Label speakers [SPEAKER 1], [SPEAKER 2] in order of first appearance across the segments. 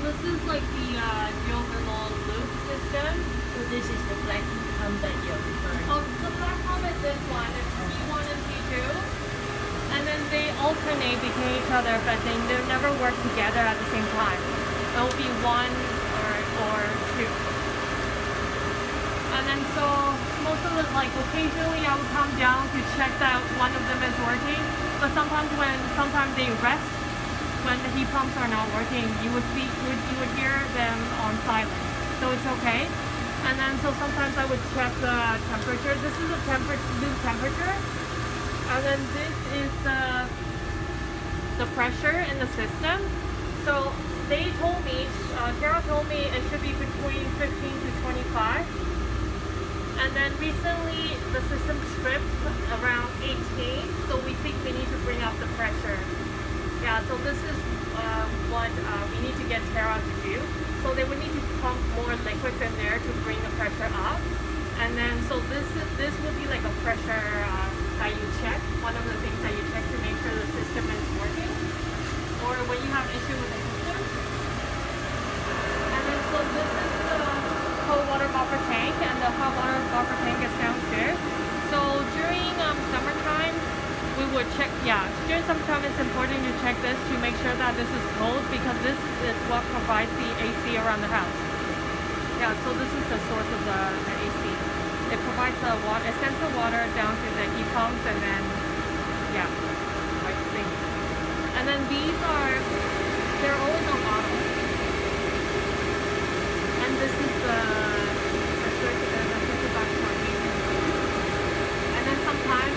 [SPEAKER 1] this is like the geothermal loop system.
[SPEAKER 2] So this is the black pump that you're referring
[SPEAKER 1] Oh,
[SPEAKER 2] to.
[SPEAKER 1] the black pump is this one. It's P1 and P2. And then they alternate between each other, but they never work together at the same time. It will be one or two. And then so most of the like occasionally I would come down to check that one of them is working. But sometimes they rest, when the heat pumps are not working, you would hear them on silent. So it's okay. And then so sometimes I would check the temperature. This is the loop temperature. And then this is the pressure in the system. So they told me, Tara told me it should be between 15 to 25. And then recently the system tripped around 18, so we think we need to bring up the pressure. Yeah, so this is what we need to get Tara to do. So they would need to pump more liquids in there to bring the pressure up. And then so this would be like a pressure that you check, one of the things that you check to make sure the system is working, or when you have issue with the system. And then so this is the cold water buffer tank, and the hot water buffer tank is downstairs. So during summertime, we would check, during summertime it's important to check this to make sure that this is cold, because this is what provides the AC around the house. Yeah, so this is the source of the AC. It provides the water, it sends the water down to the heat pumps, and then, like thing. And then they're always on auto. And this is the circuit box for heating. And then sometimes,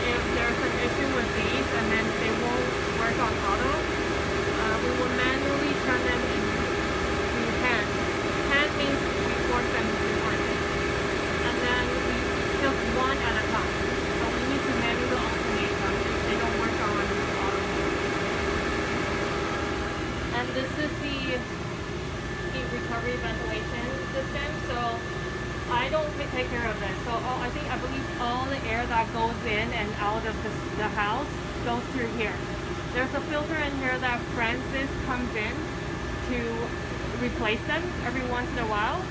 [SPEAKER 1] if there's an issue with these and then they won't work on auto, we will manually turn them into hand. Hand means we force them to work. And then we just one at a time. So we need to manually alternate them if they don't work on auto. And this is the heat recovery ventilation system. So I don't take care of it. So I believe all the air that goes in and out of the house goes through here. There's a filter in here that Francis comes in to replace them every once in a while.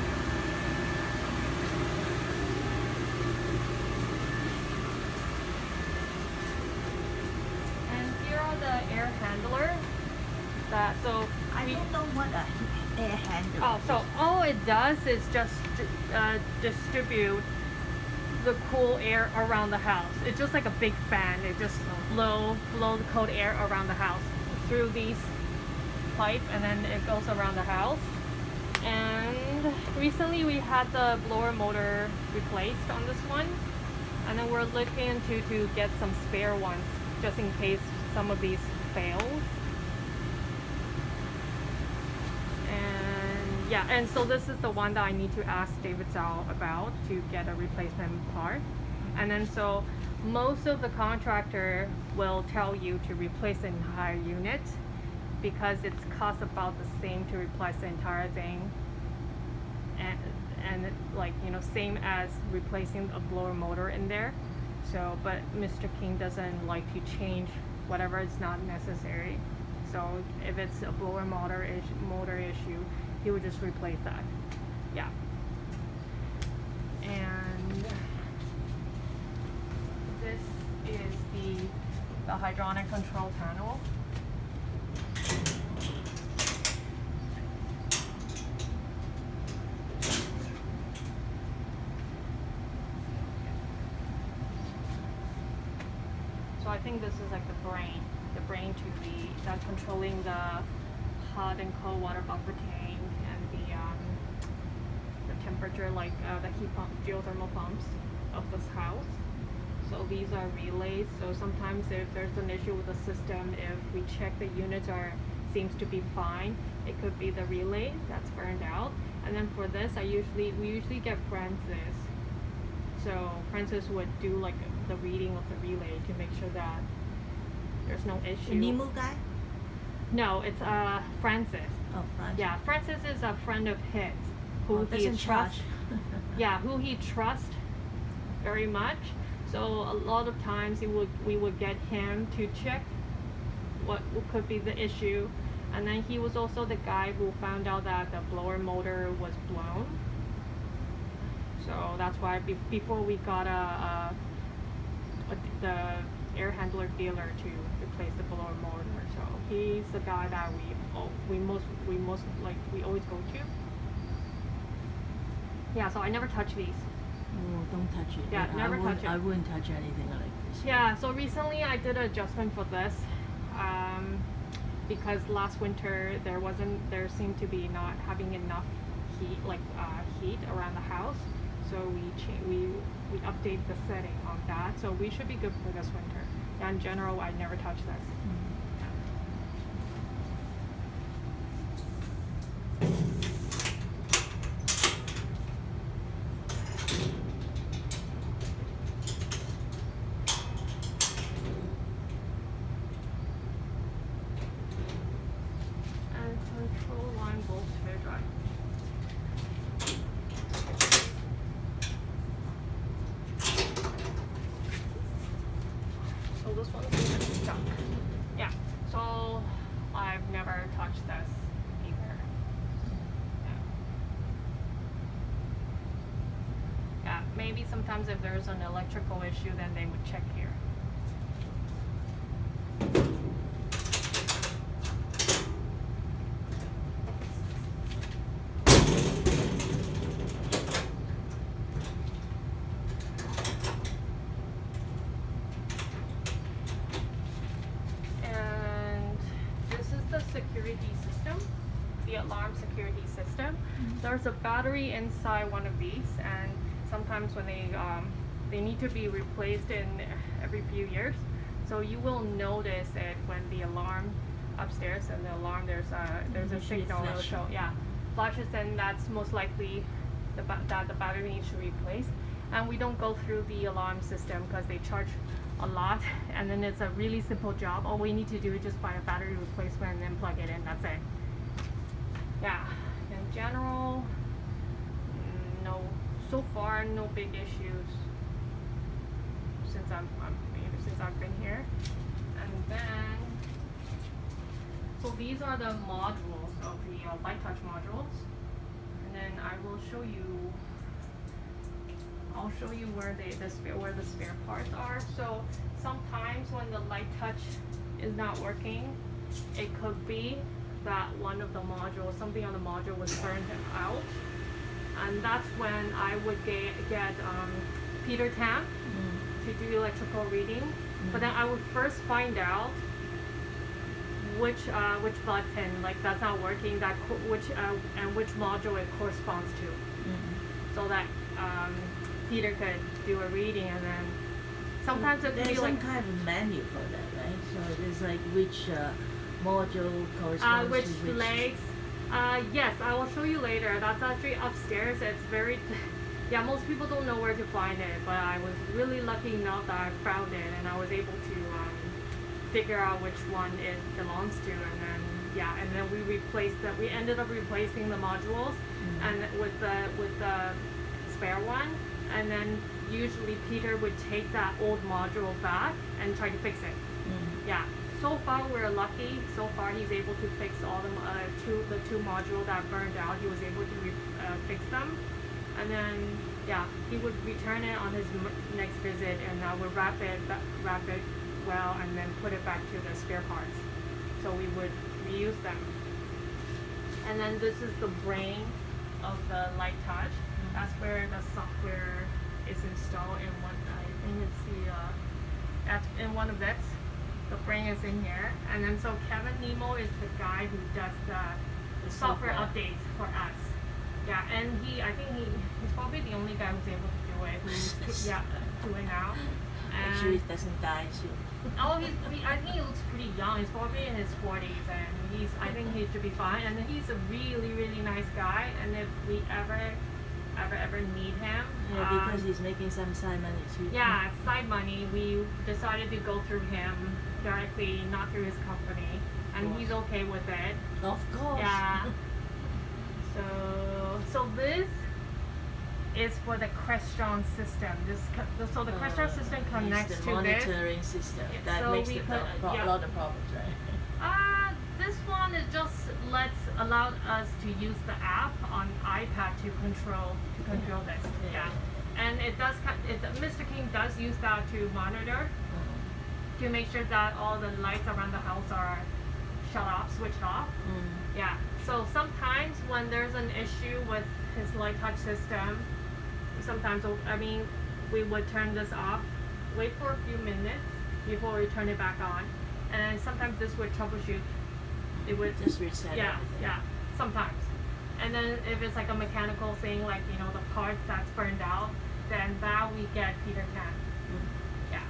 [SPEAKER 1] And here are the air handlers.
[SPEAKER 2] I don't know what a air handler
[SPEAKER 1] Oh, so all it does is just distribute the cool air around the house. It's just like a big fan. It just blow the cold air around the house through these pipe, and then it goes around the house. And recently we had the blower motor replaced on this one, and then we're looking to get some spare ones just in case some of these fails. And so this is the one that I need to ask David Zhao about to get a replacement part. And then so most of the contractor will tell you to replace the entire unit, because it costs about the same to replace the entire thing, and like, same as replacing a blower motor in there. So but Mr. King doesn't like to change whatever is not necessary. So if it's a blower motor issue, he would just replace that. Yeah. And this is the hydronic control panel. So I think this is like the brain to that's controlling the hot and cold water buffer tank, and the temperature, like the heat pump, geothermal pumps of this house. So these are relays. So sometimes if there's an issue with the system, if we check the units seems to be fine, it could be the relay that's burned out. And then for this, we usually get Francis. So Francis would do like the reading of the relay to make sure that there's no issue.
[SPEAKER 2] The Nemo guy?
[SPEAKER 1] No, it's Francis.
[SPEAKER 2] Oh, Francis.
[SPEAKER 1] Yeah, Francis is a friend of his who he trusts. Who he trusts very much. So a lot of times we would get him to check what could be the issue, And then he was also the guy who found out that the blower motor was blown. So that's why before we got the air handler dealer to replace the blower motor. So he's the guy that we always go to. Yeah, so I never touch these.
[SPEAKER 2] Oh, don't touch it.
[SPEAKER 1] Yeah, never touch it.
[SPEAKER 2] I wouldn't touch anything like this.
[SPEAKER 1] Yeah, so recently I did an adjustment for this because last winter there seemed to be not having enough heat around the house. So we update the setting on that. So we should be good for this winter. Yeah, in general, I never touch this. And control line bolts hair dry. So this one's even stuck. Yeah. So I've never touched this either. Yeah, maybe sometimes if there's an electrical issue, then they would check here. And this is the security system, the alarm security system. There's a battery inside one of these, and sometimes when they need to be replaced in every few years. So you will notice it when the alarm upstairs and the alarm there's a signal that will show, yeah, flashes, and that's most likely that the battery needs to be replaced. And we don't go through the alarm system because they charge a lot, and then it's a really simple job. All we need to do is just buy a battery replacement and then plug it in. That's it. Yeah. In general, no. So far, no big issues since I've been here. And then, so these are the modules of the light touch modules. And then I'll show you where the spare parts are. So sometimes when the light touch is not working, it could be that one of the modules, something on the module was burned out, and that's when I would get Peter Tam to do electrical reading. But then I would first find out which button that's not working, and which module it corresponds to, so that Peter could do a reading. And then sometimes it could be
[SPEAKER 2] There's some kind of menu for that, right? So there's like which module corresponds
[SPEAKER 1] which
[SPEAKER 2] to which
[SPEAKER 1] legs. Yes, I will show you later. That's actually upstairs. It's very yeah, most people don't know where to find it, but I was really lucky enough that I found it, and I was able to figure out which one it belongs to. And then and then we ended up replacing the modules and with the spare one. And then usually Peter would take that old module back and try to fix it. Yeah. So far we're lucky. So far he's able to fix all the two modules that burned out. He was able to fix them, and then he would return it on his next visit, and I would wrap it well, and then put it back to the spare parts. So we would reuse them. And then this is the brain of the light touch. That's where the software is installed in one. I think it's in one of this. The brain is in here, and then so Kevin Nemo is the guy who does the software updates for us. Yeah, and I think he's probably the only guy who's able to do it. Who's doing now.
[SPEAKER 2] make sure it doesn't die soon.
[SPEAKER 1] Oh, I think he looks pretty young. He's probably in his 40s, and I think he should be fine. And he's a really, really nice guy. And if we ever need him,
[SPEAKER 2] because he's making some side money too.
[SPEAKER 1] Yeah, side money. We decided to go through him directly, not through his company, and he's okay with it.
[SPEAKER 2] Of course.
[SPEAKER 1] Yeah. So this is for the Crestron system. So the Crestron system connects
[SPEAKER 2] the
[SPEAKER 1] to
[SPEAKER 2] monitoring system. That
[SPEAKER 1] so
[SPEAKER 2] makes a lot of problems, right?
[SPEAKER 1] This one is just allowed us to use the app on iPad to control this.
[SPEAKER 2] Yeah.
[SPEAKER 1] And Mr. King does use that to monitor, to make sure that all the lights around the house are switched off. Yeah. So sometimes when there's an issue with his light touch system, we would turn this off, wait for a few minutes before we turn it back on, and then sometimes this would troubleshoot. It would
[SPEAKER 2] Just reset everything.
[SPEAKER 1] Yeah, sometimes. And then if it's like a mechanical thing, like the parts that's burned out, then that we get Peter Pan. Yeah.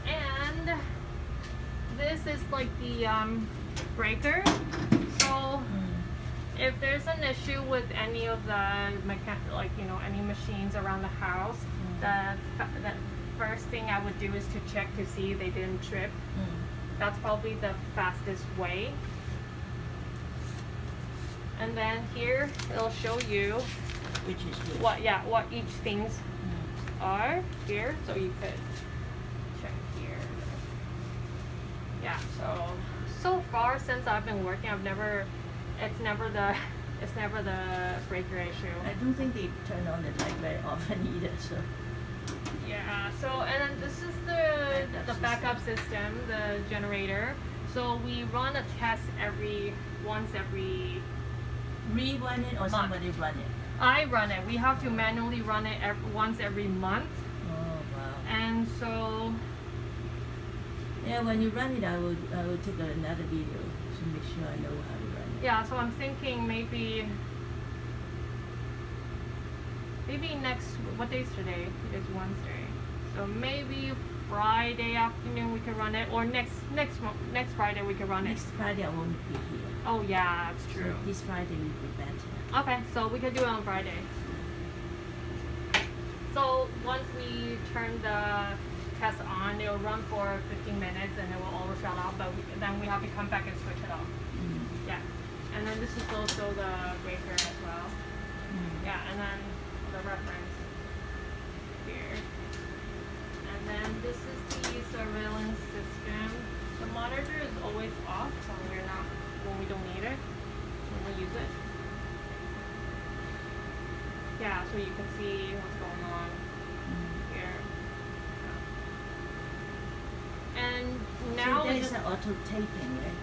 [SPEAKER 1] And this is like the breaker. So if there's an issue with any of the any machines around the house, the first thing I would do is to check to see they didn't trip. That's probably the fastest way. And then here it'll show you
[SPEAKER 2] Which is which.
[SPEAKER 1] what each things are here, so you could check here. Yeah, so far since I've been working, it's never the breaker issue.
[SPEAKER 2] I don't think they turn on the light very often either, so.
[SPEAKER 1] Yeah, so and then this is the backup system, the generator. So we run a test once every
[SPEAKER 2] Rerun it or
[SPEAKER 1] month.
[SPEAKER 2] somebody run it?
[SPEAKER 1] I run it. We have to manually run it once every month.
[SPEAKER 2] Oh wow.
[SPEAKER 1] And so
[SPEAKER 2] Yeah, when you run it, I will take another video to make sure I know how to run it.
[SPEAKER 1] yeah, so I'm thinking maybe what day is today? It is Wednesday. So maybe Friday afternoon we can run it, or next Friday we can run it.
[SPEAKER 2] Next Friday I won't be here.
[SPEAKER 1] Oh yeah, that's true.
[SPEAKER 2] So this Friday will be better.
[SPEAKER 1] Okay, so we can do it on Friday. So once we turn the test on, it'll run for 15 minutes and it will all shut off, but then we have to come back and switch it off. Yeah. And then this is also the breaker as well. Yeah, and then the reference here. And then this is the surveillance system. The monitor is always off when we don't need it, when we use it. Yeah, so you can see what's going on here. Yeah. And now
[SPEAKER 2] so there's an auto taping, right?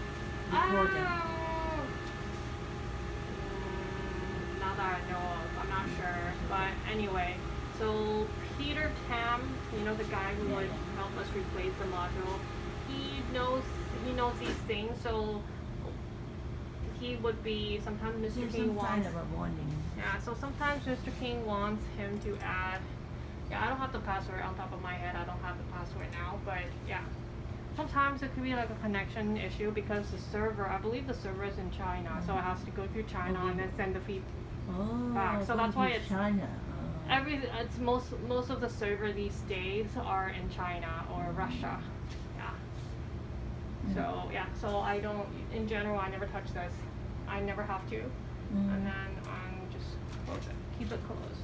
[SPEAKER 2] Recording.
[SPEAKER 1] Not that I know of, I'm not sure. But anyway, so Peter Tam, the guy who would help us replace the module, he knows these things, so he would be, sometimes Mr. King wants,
[SPEAKER 2] kind of a warning.
[SPEAKER 1] yeah, so sometimes Mr. King wants him to add, I don't have the password on top of my head, I don't have the password now, but yeah. Sometimes it could be like a connection issue because I believe the server is in China, so it has to go through China and then send the feed back. So that's why it's
[SPEAKER 2] China.
[SPEAKER 1] it's most of the server these days are in China or Russia. Yeah. So I don't, in general, I never touch this. I never have to. And then just close it, keep it closed.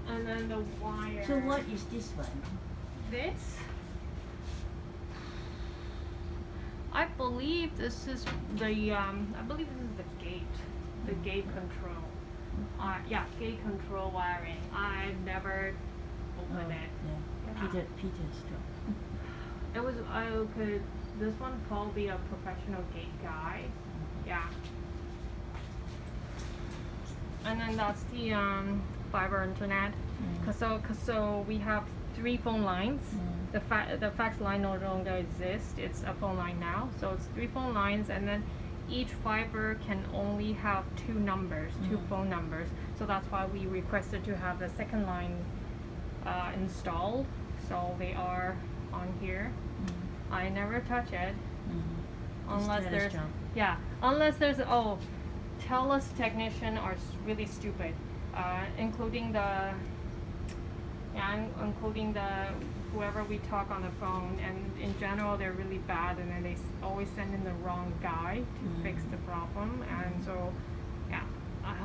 [SPEAKER 1] And then the wire.
[SPEAKER 2] So what is this one?
[SPEAKER 1] This? I believe this is the gate control. Yeah, gate control wiring. I've never opened it.
[SPEAKER 2] Yeah. Peter's job.
[SPEAKER 1] This one probably a professional gate guy. Yeah. And then that's the fiber internet. So we have 3 phone lines. The fax line no longer exists. It's a phone line now. So it's 3 phone lines, and then each fiber can only have 2 numbers, 2 phone numbers. So that's why we requested to have the second line installed. So they are on here. I never touch it unless there's TELUS technician are really stupid, including the whoever we talk on the phone, and in general they're really bad, and then they always send in the wrong guy to fix the problem, and so yeah,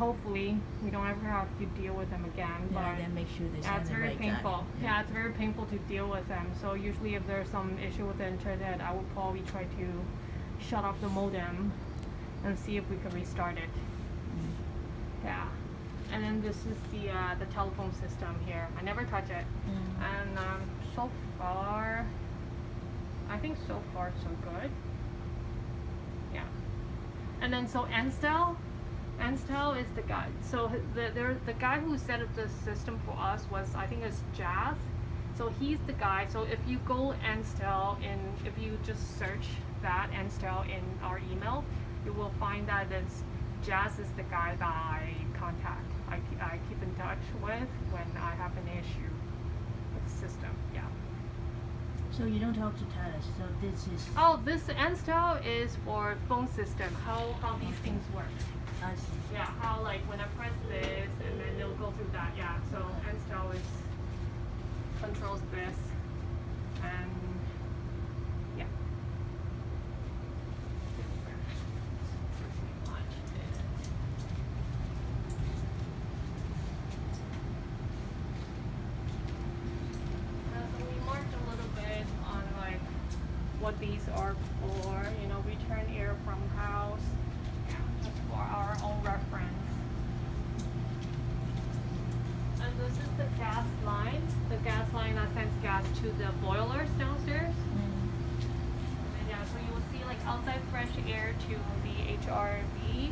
[SPEAKER 1] hopefully we don't ever have to deal with them again.
[SPEAKER 2] Yeah,
[SPEAKER 1] But
[SPEAKER 2] then make sure they
[SPEAKER 1] yeah,
[SPEAKER 2] send
[SPEAKER 1] it's
[SPEAKER 2] the
[SPEAKER 1] very
[SPEAKER 2] right
[SPEAKER 1] painful.
[SPEAKER 2] guy.
[SPEAKER 1] Yeah, it's very painful to deal with them. So usually if there's some issue with the internet, I would probably try to shut off the modem and see if we can restart it. Yeah. And then this is the telephone system here. I never touch it. And so far, I think so far so good. Yeah. And then so Anstel is the guy. So the guy who set up the system for us was, I think it's Jazz. So he's the guy. So if you go Anstel if you just search that Anstel in our email, you will find that it's Jazz is the guy that I contact. I keep in touch with when I have an issue with the system. Yeah.
[SPEAKER 2] So you don't talk to Talis. So this is.
[SPEAKER 1] Oh, this Anstel is for phone system. How these things work.
[SPEAKER 2] I see.
[SPEAKER 1] Yeah, how like when I press this and then it'll go through that. Yeah, so Anstel controls this, and yeah. So we marked a little bit on like what these are for. You know, return air from house. Yeah, just for our own reference. And this is the gas line that sends gas to the boilers downstairs. And yeah, so you will see like outside fresh air to the HRV